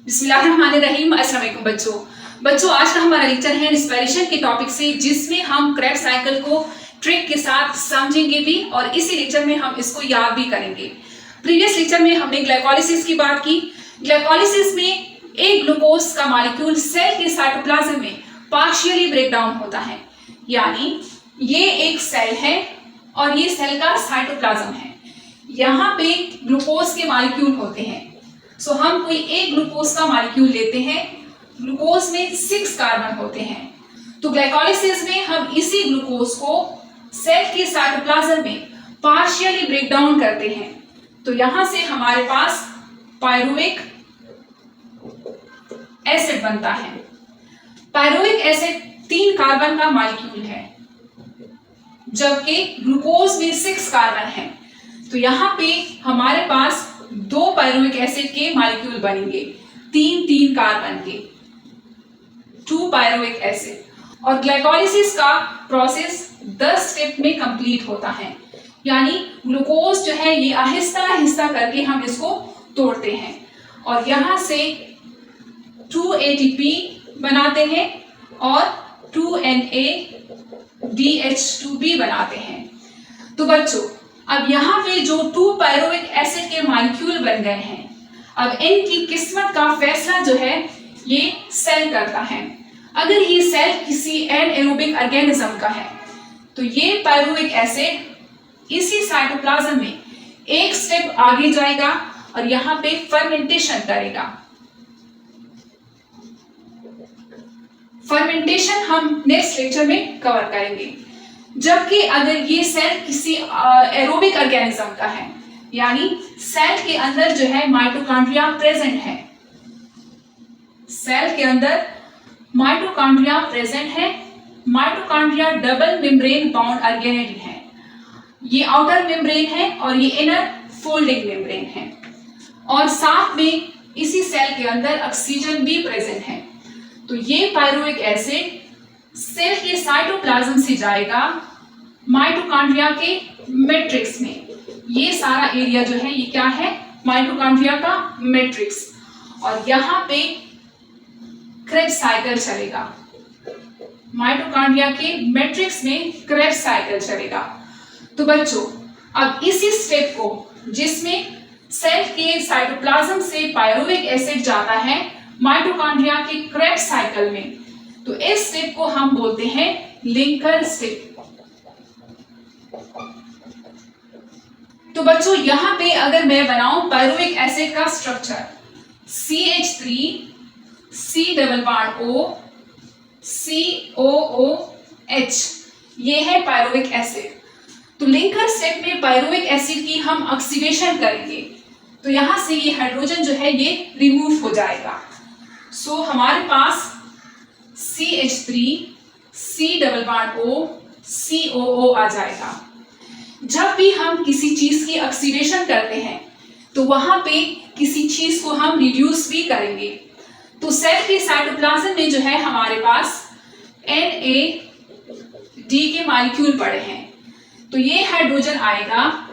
बिस्मिल्लाहिर्रहमानिर्रहीम। अस्सलाम वालेकुम बच्चों आज का हमारा लेक्चर है रिस्पिरेशन के टॉपिक से, जिसमें हम क्रेब्स साइकिल को ट्रिक के साथ समझेंगे भी और इसी लेक्चर में हम इसको याद भी करेंगे। प्रीवियस लेक्चर में हमने ग्लाइकोलिसिस की बात की। ग्लाइकोलिसिस में एक ग्लूकोज का मॉलिक्यूल सेल के साइटोप्लाज्म में पार्शियली ब्रेक डाउन होता है, यानी ये एक सेल है और ये सेल का साइटोप्लाज्म है। यहाँ पे ग्लूकोज के मॉलिक्यूल होते हैं। सो हम कोई एक ग्लूकोज का मॉलिक्यूल लेते हैं, ग्लूकोज में 6 कार्बन होते हैं। तो ग्लाइकोलिसिस में हम इसी ग्लूकोज को सेल के साइटोप्लाज्म में पार्शियली ब्रेक डाउन करते हैं। तो यहां से हमारे पास पायरुविक एसिड बनता है। पायरुविक एसिड 3 कार्बन का मॉलिक्यूल है, जबकि ग्लूकोज में 6 कार्बन है। तो यहाँ पे हमारे पास 2 पायरुविक एसिड के मॉलिक्यूल बनेंगे, 3 कार्बन के, 2 पायरुविक एसिड। और ग्लाइकोलिसिस का प्रोसेस 10 स्टेप में कंप्लीट होता है, यानी ग्लूकोज जो है ये आहिस्ता आहिस्ता करके हम इसको तोड़ते हैं और यहाँ से 2 ATP बनाते हैं और 2 NADH2B बनाते हैं। तो बच्चों अब यहाँ पे जो 2 पायरुविक एसिड के मॉलिक्यूल बन गए हैं, अब इनकी किस्मत का फैसला जो है ये सेल करता है। अगर ये सेल किसी एनएरोबिक ऑर्गेनिज्म का है तो ये पायरुविक एसिड इसी साइटोप्लाज्म में एक स्टेप आगे जाएगा और यहाँ पे फर्मेंटेशन करेगा। फर्मेंटेशन हम नेक्स्ट लेक्चर में कवर करेंगे। जबकि अगर ये सेल किसी एरोबिक ऑर्गेनिज्म का है, यानी सेल के अंदर जो है माइटोकॉन्ड्रिया प्रेजेंट है, सेल के अंदर माइटोकॉन्ड्रिया प्रेजेंट है। Mitochondria double membrane bound organelle है, ये आउटर मेम्ब्रेन है और ये इनर फोल्डिंग मेम्ब्रेन है, और साथ में इसी सेल के अंदर ऑक्सीजन भी प्रेजेंट है। तो ये पायरुविक एसिड सेल के साइटोप्लाज्म से जाएगा माइटोकॉन्ड्रिया के मैट्रिक्स में। ये सारा एरिया जो है ये क्या है, माइटोकॉन्ड्रिया का मैट्रिक्स, और यहाँ पे क्रेब्स साइकिल चलेगा। माइटोकॉन्ड्रिया के मैट्रिक्स में क्रेब्स साइकिल चलेगा। तो बच्चों अब इसी स्टेप को, जिसमें सेल के साइटोप्लाज्म से पायरुविक एसिड जाता है माइटोकॉन्ड्रिया के क्रेब्स साइकिल में, तो इस स्टेप को हम बोलते हैं लिंकर स्टेप। तो बच्चों यहां पे अगर मैं बनाऊं पायरुविक एसिड का structure CH3 C double bond O COOH, ये है पायरुविक एसिड। तो लिंकर स्टेप में पायरुविक एसिड की हम ऑक्सीडेशन करेंगे, तो यहां से ये हाइड्रोजन जो है ये रिमूव हो जाएगा। सो हमारे पास CH3 C double bond O COO आ जाएगा। जब भी हम किसी चीज की ऑक्सीडेशन करते हैं तो वहां पे किसी चीज को हम रिड्यूस भी करेंगे। तो सेल के साइटोप्लाज्म में जो है हमारे पास NAD के मॉलिक्यूल पड़े हैं, तो ये हाइड्रोजन आएगा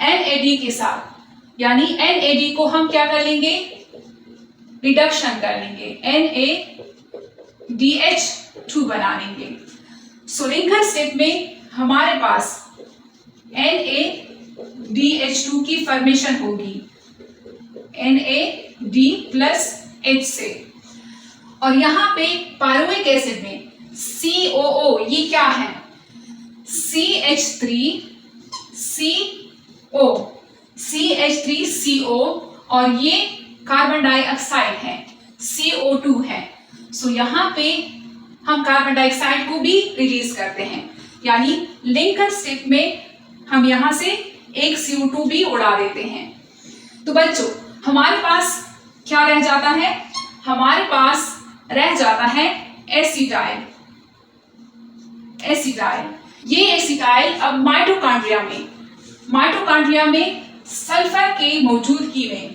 NAD के साथ, यानी NAD को हम क्या कर लेंगे, रिडक्शन कर लेंगे, NADH2 बना लेंगे। सो लिंकर स्टेप में हमारे पास NADH2 की फॉर्मेशन होगी NAD+H से, और यहाँ पे पायरुविक एसिड में COO ये क्या है, CH3CO और ये कार्बन डाइऑक्साइड है CO2 है। सो यहाँ पे हम कार्बन डाइऑक्साइड को भी रिलीज करते हैं, यानी लिंकर स्टेप में हम यहाँ से एक CO2 भी उड़ा देते हैं। तो बच्चों हमारे पास क्या रह जाता है, हमारे पास रह जाता है एसिटाइल। ये एसिटाइल अब माइटोकॉन्ड्रिया में सल्फर के मौजूदगी में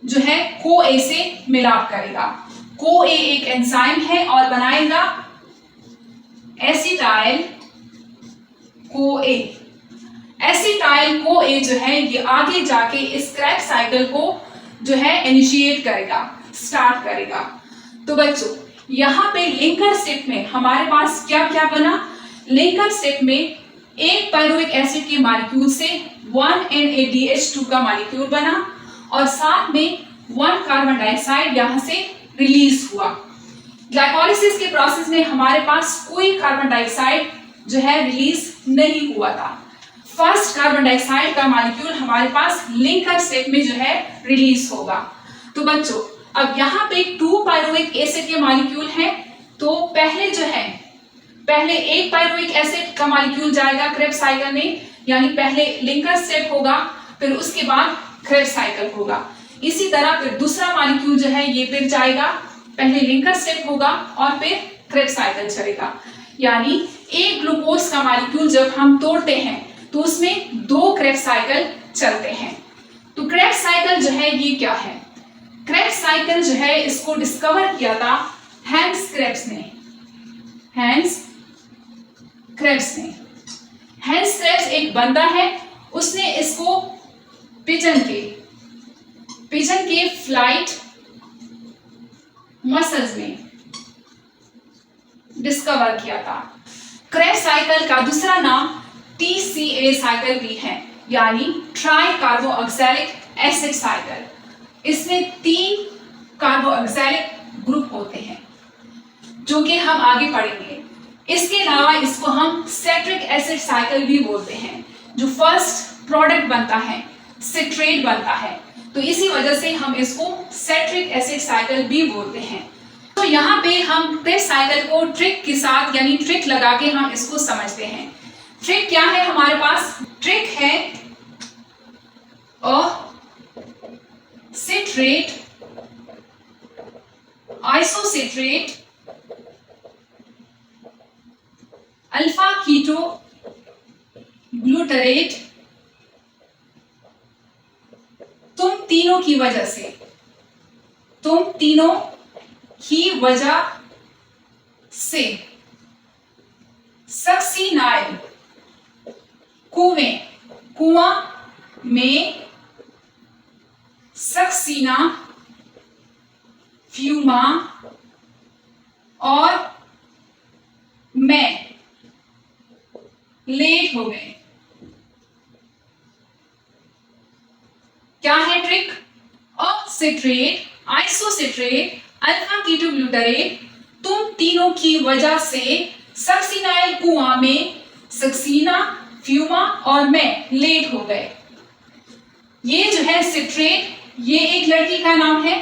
जो है CoA से मिलाप करेगा। CoA एक एंजाइम है और बनाएगा एसिटाइल CoA। एसिटाइल CoA जो है ये आगे जाके इस क्रेब्स साइकिल को जो है इनिशिएट करेगा। स्टार्ट करेगा। तो बच्चों यहाँ पे लिंकर स्टेप में हमारे पास क्या क्या बना? लिंकर स्टेप में एक पायरुविक एसिड के मॉलिक्यूल से 1 NaDH2 का मॉलिक्यूल बना और साथ में 1 कार्बन डाइऑक्साइड यहाँ से रिलीज हुआ। ग्लाइकोलाइसिस के प्रोसेस में हमारे पास कोई कार्बन डाइऑक्साइड जो है रिलीज नहीं हुआ था। फर्स्ट कार्बन डाइऑक्साइड का मॉलिक्यूल हमारे पास लिंकर स्टेप में जो है रिलीज होगा। तो बच्चों अब यहाँ पे 2 पायरुविक एसिड के मॉलिक्यूल हैं, तो पहले एक पायरुविक एसिड का मॉलिक्यूल जाएगा क्रेब्स साइकिल में, यानी पहले लिंकर स्टेप होगा, फिर उसके बाद क्रेब्स साइकिल होगा। इसी तरह फिर दूसरा मॉलिक्यूल जो है ये फिर जाएगा, पहले लिंकर स्टेप होगा और फिर क्रेब्स साइकिल चलेगा। यानी एक ग्लूकोज का मॉलिक्यूल जब हम तोड़ते हैं तो उसमें 2 क्रेब्स साइकिल चलते हैं। तो क्रेब्स साइकिल जो है ये क्या है? क्रेब्स साइकिल जो है इसको डिस्कवर किया था हैंस क्रेब्स ने। हैंस क्रेब्स एक बंदा है, उसने इसको पिजन के फ्लाइट मसल्स में डिस्कवर किया था। क्रेब्स साइकिल का दूसरा नाम TCA साइकिल भी है, यानी ट्राई कार्बोक्सिलिक एसिड साइकिल। इसमें 3 कार्बोक्सिलिक ग्रुप होते हैं जो कि हम आगे पढ़ेंगे। इसके अलावा इसको हम सिट्रिक एसिड साइकिल भी बोलते हैं। जो फर्स्ट प्रोडक्ट बनता है सिट्रेट बनता है, तो इसी वजह से हम इसको सिट्रिक एसिड साइकिल भी बोलते हैं। तो यहाँ पे हम क्रेब्स साइकिल को ट्रिक के साथ यानी ट्रिक लगा के हम इसको समझते हैं। ट्रिक क्या है हमारे पास? ट्रिक है citrate isocitrate alpha keto glutarate. तुम तीनों की वजह से सक्सीनाइल कुआं में सक्सीना, फ्यूमा और मैं लेट हो गए। क्या है trick? Citrate isocitrate alpha keto glutarate, तुम तीनों की वजह से सक्सीनाइल कुआं में सक्सीना, फ्यूमा और मैं लेट हो गए। ये जो है सिट्रेट ये एक लड़की का नाम है,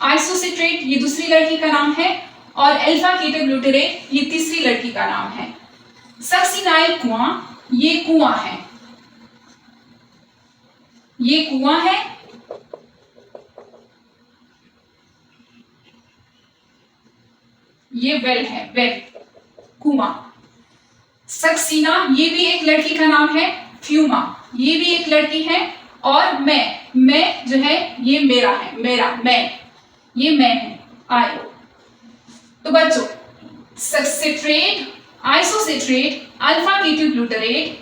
आइसोसिट्रेट ये दूसरी लड़की का नाम है और अल्फा कीटो ग्लूटरेट ये तीसरी लड़की का नाम है। सक्सीनाइल कुआं ये कुआं है, ये वेल है, कुआं। सक्सीना ये भी एक लड़की का नाम है, फ्यूमा ये भी एक लड़की है और मैं जो है ये मैं है आई। तो बच्चों citrate isocitrate alpha keto glutarate,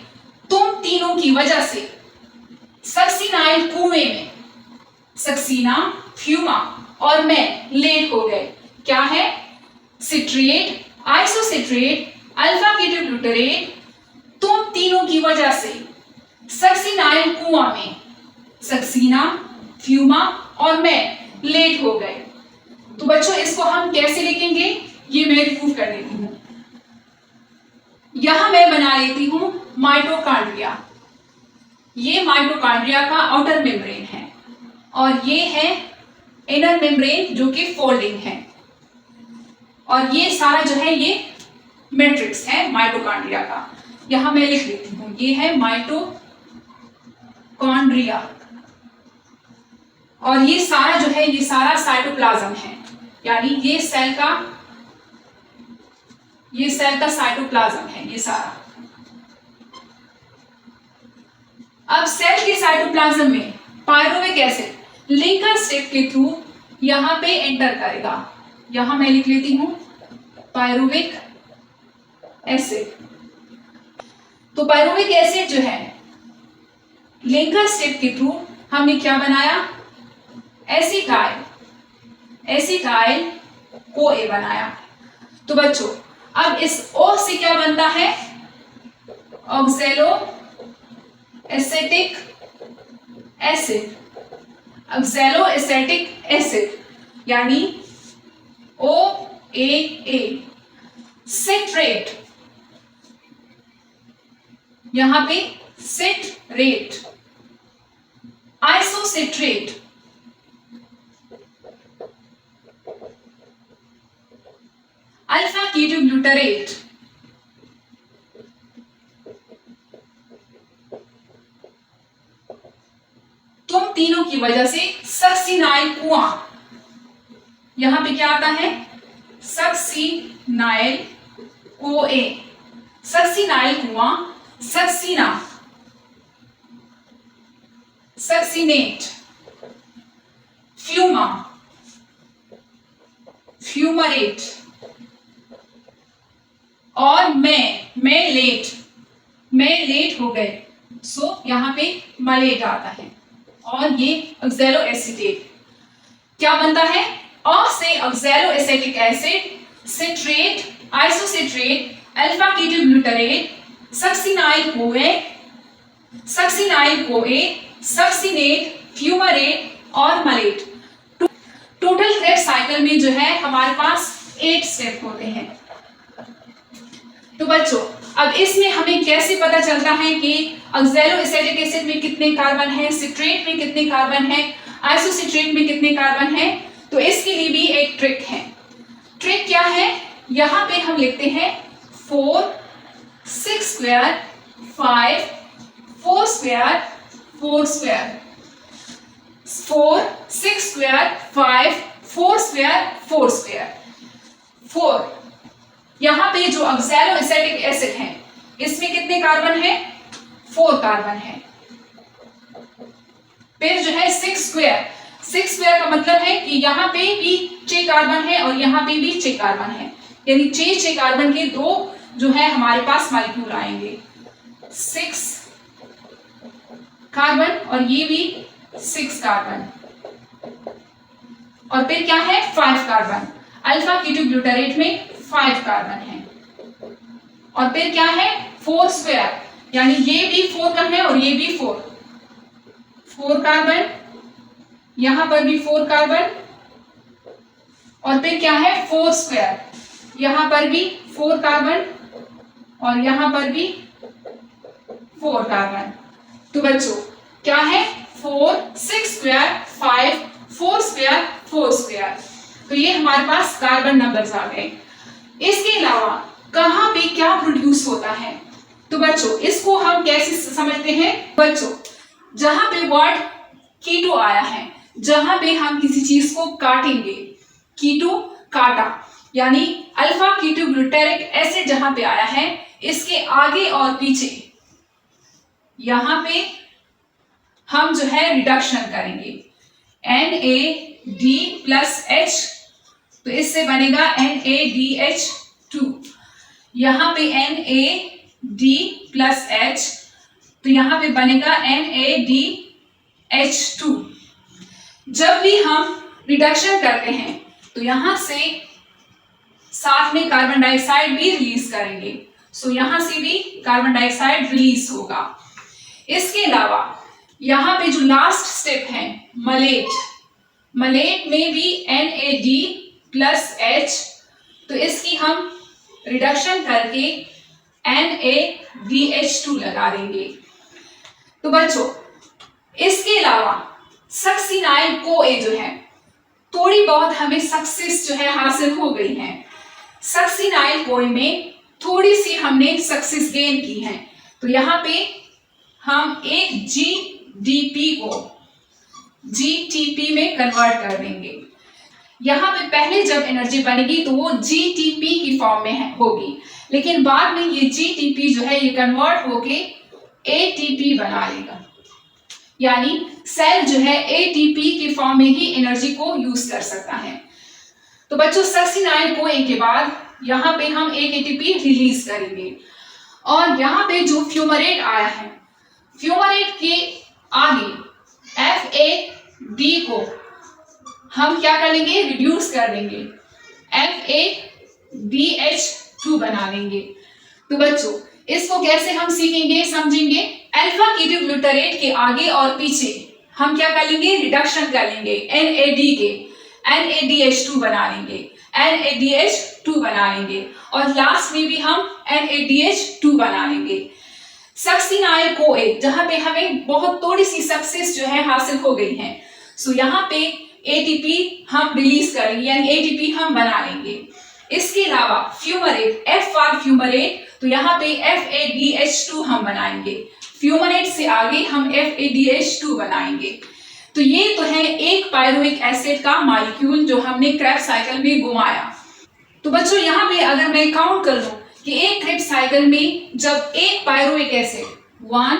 तुम तीनों की वजह से सक्सीनाइल कुएं में सक्सीना, फ्यूमा और मैं लेट हो गए। क्या है? Citrate isocitrate alpha keto glutarate, तुम तीनों की वजह से सक्सीनाइल कुआं में सक्सीना, फ्यूमा और मैं लेट हो गए। तो बच्चों इसको हम कैसे लिखेंगे ये मैं प्रूफ कर देती हूं। यहां मैं बना लेती हूं माइटोकॉन्ड्रिया। ये माइटोकॉन्ड्रिया का आउटर मेम्ब्रेन है और ये है इनर मेम्ब्रेन जो कि फोल्डिंग है, और ये सारा जो है ये मैट्रिक्स है माइटोकॉन्ड्रिया का। यहां मैं लिख लेती हूं ये है माइटोकॉन्ड्रिया और ये सारा जो है ये सारा साइटोप्लाज्म है, यानी ये सेल का साइटोप्लाज्म है ये सारा। अब सेल के साइटोप्लाज्म में पायरुविक एसिड लिंकर स्टेप के थ्रू यहां पे एंटर करेगा। यहां मैं लिख लेती हूं पायरुविक एसिड। तो पायरुविक एसिड जो है लिंकर स्टेप के थ्रू हमने क्या बनाया? एसिटाइल एसिटाइल CoA बनाया। तो बच्चों अब इस O से क्या बनता है? Oxalo acetic acid, oxalo acetic acid यानी OAA। सिट्रेट, यहां पे सिट्रेट, आइसोसिट्रेट, अल्फा कीटोग्लूटारेट, तुम तीनों की वजह से सक्सिनाइल कुआं, यहां पे क्या आता है? सक्सिनाइल CoA, सक्सिनाइल कुआं, सक्सिना, सक्सिनेट, फ्यूमा, फ्यूमरेट और मैं लेट हो गए, सो यहां पे मलेट आता है। और ये ऑक्सैलो एसीटेट क्या बनता है? और से oxalo acetic acid, citrate, isocitrate, alpha ketoglutarate, succinyl CoA, succinate, fumarate और मलेट। टोटल क्रेब्स साइकिल में जो है हमारे पास 8 स्टेप होते हैं। तो बच्चों अब इसमें हमें कैसे पता चलता है कि ऑक्सैलो एसिटिक एसिड में कितने कार्बन है, सिट्रेट में कितने कार्बन है, आइसोसिट्रेट में कितने कार्बन है? तो इसके लिए भी एक ट्रिक है। ट्रिक क्या है? यहां पे हम लिखते हैं 4 6 square 5 4 square 4 square, 4 6 square 5 4 square 4 square. 4 यहां पे जो ऑक्सैलो एसिटिक एसिड है इसमें कितने कार्बन है? 4 कार्बन है। फिर जो है 6 स्क्वायर, 6 स्क्वायर का मतलब है कि यहां पे भी 6 कार्बन है और यहां पे भी 6 कार्बन है, यानी 6 कार्बन के 2 जो है हमारे पास मॉलिक्यूल आएंगे। 6 कार्बन और ये भी 6 कार्बन। और फिर क्या है? 5 कार्बन, अल्फा कीटोग्लूटारेट में 5 कार्बन है। और फिर क्या है? 4 स्क्वायर, यानी ये भी 4 का है और ये भी 4 कार्बन, यहां पर भी 4 कार्बन। और फिर क्या है? 4 स्क्वायर, यहां पर भी 4 कार्बन और यहां पर भी 4 कार्बन। तो बच्चों क्या है? 4 6 स्क्वायर 5 4 स्क्वायर 4 स्क्वायर। तो ये हमारे पास कार्बन नंबर्स आ गए। इसके अलावा कहां पे क्या प्रोड्यूस होता है? तो बच्चों इसको हम कैसे समझते हैं? बच्चों जहां पे वर्ड कीटो आया है, जहां पे हम किसी चीज को काटेंगे, कीटो काटा, यानी अल्फा कीटोग्लूटारिक एसिड जहां पे आया है, इसके आगे और पीछे यहां पे हम जो है रिडक्शन करेंगे। NAD+H, तो इससे बनेगा NADH2। यहां पे NAD+H, तो यहां पे बनेगा NADH2। जब भी हम रिडक्शन करते हैं तो यहां से साथ में कार्बन डाइऑक्साइड भी रिलीज करेंगे, सो यहां से भी कार्बन डाइऑक्साइड रिलीज होगा। इसके अलावा यहां पे जो लास्ट स्टेप है मलेट, मलेट में भी NAD+H, तो इसकी हम रिडक्शन करके NADH2 लगा देंगे। तो बच्चों इसके अलावा सक्सिनाइल CoA जो है, थोड़ी बहुत हमें सक्सेस जो है हासिल हो गई है। सक्सिनाइल CoA में थोड़ी सी हमने सक्सेस गेन की है, तो यहां पे हम एक GDP को GTP में कन्वर्ट कर देंगे। यहां पे पहले जब एनर्जी बनेगी तो वो GTP की फॉर्म में होगी, लेकिन बाद में ये GTP जो है ये कन्वर्ट होके ATP बना लेगा, यानी सेल जो है ATP की फॉर्म में ही एनर्जी को यूज कर सकता है। तो बच्चों सक्सिनाइल CoA के बाद यहां पे हम एक ATP रिलीज करेंगे और यहां पे जो फ्यूमरेट आया है, फ्यूमरेट के आगे FAD को हम क्या कर लेंगे, रिड्यूस कर देंगे, FADH2 बना लेंगे। तो बच्चों इसको कैसे हम सीखेंगे, समझेंगे। अल्फा कीटो ग्लूटारेट के आगे और पीछे हम क्या कर लेंगे, रिडक्शन कर लेंगे, NAD के NADH2 बना लेंगे, NADH2 बना लेंगे, और लास्ट में भी हम NADH2 बना लेंगे। सक्सिनाइल CoA जहां पे हमें बहुत थोड़ी सी सक्सेस जो है हासिल हो गई है, सो यहाँ पे ATP हम रिलीज करेंगे, यानी ATP हम बना लेंगे। इसके अलावा फ्यूमरेट, F फॉर फ्यूमरेट, तो यहाँ पे FADH2 हम बनाएंगे, फ्यूमरेट से आगे हम FADH2 बनाएंगे। तो ये तो है एक पायरुविक एसिड का मॉलिक्यूल जो हमने क्रेब्स साइकिल में घुमाया। तो बच्चों यहाँ पे अगर मैं काउंट कर लूं कि एक क्रेब्स साइकिल में जब एक पायरुविक एसिड, 1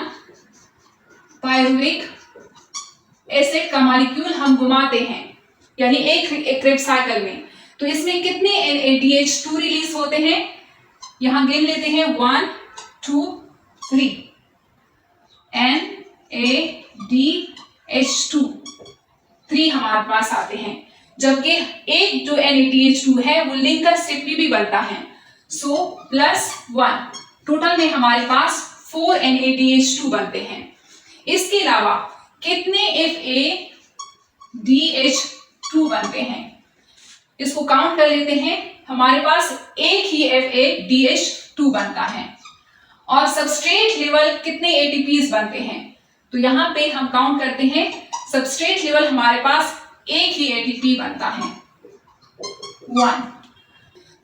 पायरुविक एसिड का मॉलिक्यूल हम घुमाते हैं, यानी एक क्रेब्स साइकिल में, तो इसमें कितने NADH2 रिलीज होते हैं, यहां गिन लेते हैं, 1 2 3 NADH2 3 हमारे पास आते हैं, जबकि एक जो NADH2 है वो लिंकर स्टेपनी भी बनता है, सो +1, टोटल में हमारे पास 4 NADH2 बनते हैं। इसके अलावा कितने FADH2 बनते हैं, इसको काउंट कर लेते हैं। हमारे पास एक ही FADH2 बनता है, और सबस्ट्रेट लेवल कितने ATPs बनते हैं, तो यहाँ पे हम काउंट करते हैं, सबस्ट्रेट लेवल हमारे पास एक ही ATP बनता है, 1।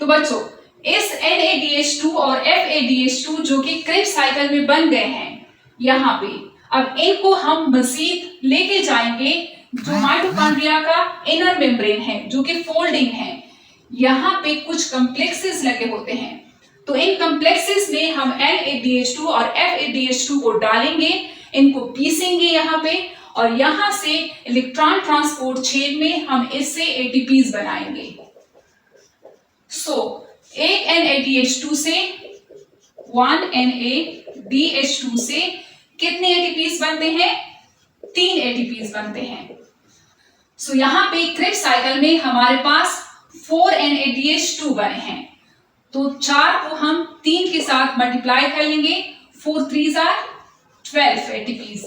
तो बच्चों इस NADH2 और FADH2 जो कि क्रेब्स साइकिल में बन गए हैं, यहाँ पे अब इनको हम मजीद लेके जाएंगे जो माइटोकॉन्ड्रिया का इनर मेम्ब्रेन है, जो कि फोल्डिंग है, यहाँ पे कुछ कॉम्प्लेक्सेस लगे होते हैं, तो इन कॉम्प्लेक्सेस में हम NADH2 और FADH2 को डालेंगे, इनको पीसेंगे यहाँ पे, और यहाँ से इलेक्ट्रॉन ट्रांसपोर्ट चेन में हम इससे ATPs बनाएंगे। एक NADH2 से 1 NADH2 से कितने ATPs बनते हैं, 3 ATPs बनते हैं। यहाँ पे क्रेब्स साइकिल में हमारे पास 4 NADH2 बने हैं, तो 4 को हम 3 के साथ मल्टीप्लाई कर लेंगे, 4 3s are 12 ATPs,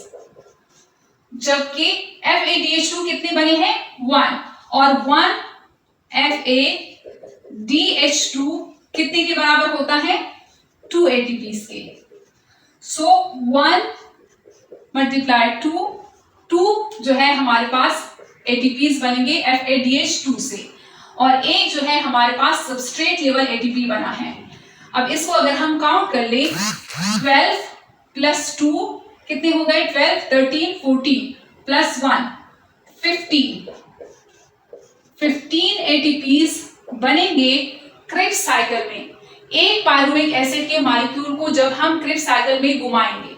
जबकि FADH2 कितने बने हैं, 1, और 1 FADH2 कितने के बराबर होता है, 2 ATPs के, 1 मल्टीप्लाई 2 जो है हमारे पास ATPs बनेंगे FADH2 से, और एक जो है हमारे पास सबस्ट्रेट लेवल ATP बना है। अब इसको अगर हम काउंट कर ले, 12 + 2 कितने हो गए, 12 13 14 + 1 15 ATPs बनेंगे क्रेब्स साइकिल में। एक पायरुविक एसिड के मॉलिक्यूल को जब हम क्रेब्स साइकिल में घुमाएंगे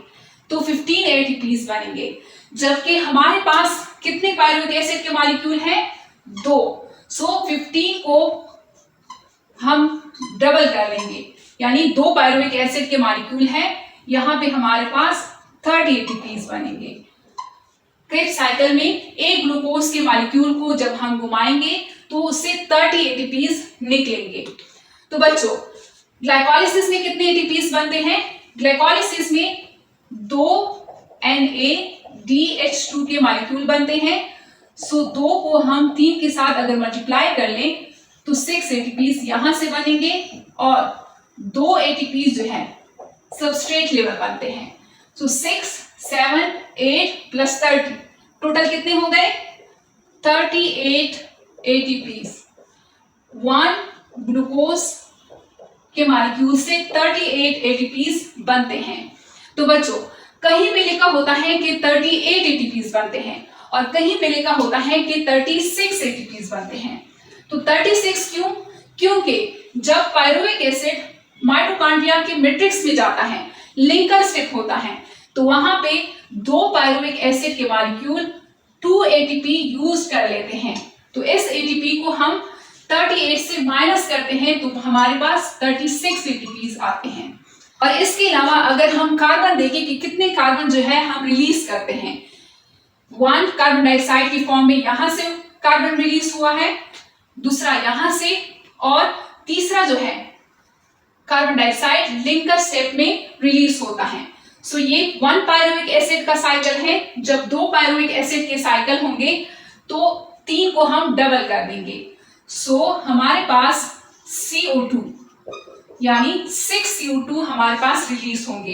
तो 15 ATPs बनेंगे, जबकि हमारे पास कितने पायरुविक एसिड के मॉलिक्यूल हैं, 2, 15 को हम डबल कर लेंगे, यानी 2 पायरुविक एसिड के मॉलिक्यूल हैं, यहाँ पे हमारे पास 30 ATPs बनेंगे। क्रेब्स साइकिल में एक ग्लूकोज के मॉलिक्यूल को जब हम घुमाएंगे तो उससे 30 ATPs निकलेंगे। तो बच्चों ग्लाइकोलाइसिस में कितने ATPs बनते हैं, ग्लाइकोलाइसिस में 2 NADH2 के मॉलिक्यूल बनते हैं, 2 को हम 3 के साथ अगर मल्टीप्लाई कर लें तो 6 ATPs यहां से बनेंगे, और 2 ATPs जो है सबस्ट्रेट लेवल बनते हैं, 6 7 8 + 30 टोटल कितने हो गए, 38 ATPs। 1 ग्लूकोज के मॉलिक्यूल से 38 ATPs बनते हैं। तो बच्चों कहीं पे लिखा होता है कि 38 ATPs बनते हैं, और कहीं पे लिखा होता है कि 36 ATPs बनते हैं। तो 36 क्यों, क्योंकि जब पायरुविक एसिड माइटोकॉन्ड्रिया के मैट्रिक्स में जाता है, लिंकर स्टेप होता है, तो वहां पे 2 पायरुविक एसिड के मॉलिक्यूल 2 ATP यूज कर लेते हैं, तो इस ATP को हम 38 से माइनस करते हैं तो हमारे पास 36 ATPs आते हैं। और इसके अलावा अगर हम कार्बन देखें कि कितने कार्बन जो है हम रिलीज करते हैं, 1 कार्बन डाइऑक्साइड की फॉर्म में यहां से कार्बन रिलीज हुआ है, दूसरा यहां से, और तीसरा जो है कार्बन डाइऑक्साइड लिंकर स्टेप में रिलीज होता है। सो ये 1 पायरुविक एसिड का साइकिल है। जब 2 पायरुविक एसिड के साइकिल होंगे तो 3 को हम डबल कर देंगे। सो हमारे पास CO2 यानी 6 CO2 हमारे पास रिलीज होंगे।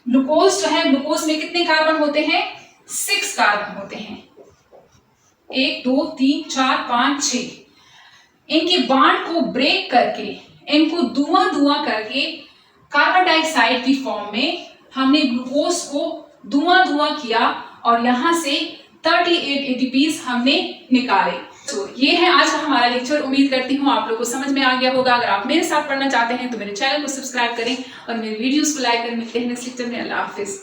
ग्लूकोज जो है, ग्लूकोज में कितने कार्बन होते हैं? 6 कार्बन होते हैं, 1 2 3 4 5 6। इनके बॉन्ड को ब्रेक करके, इनको धुआं करके कार्बन डाइऑक्साइड की फॉर्म में हमने ग्लूकोज को धुआं किया और यहां से 38 ATPs हमने निकाले। तो ये है आज का हमारा लेक्चर। उम्मीद करती हूँ आप लोग को समझ में आ गया होगा। अगर आप मेरे साथ पढ़ना चाहते हैं तो मेरे चैनल को सब्सक्राइब करें और मेरे वीडियोस को लाइक करें। मिलते हैं नेक्स्ट लेक्चर में। अल्लाह हाफिज।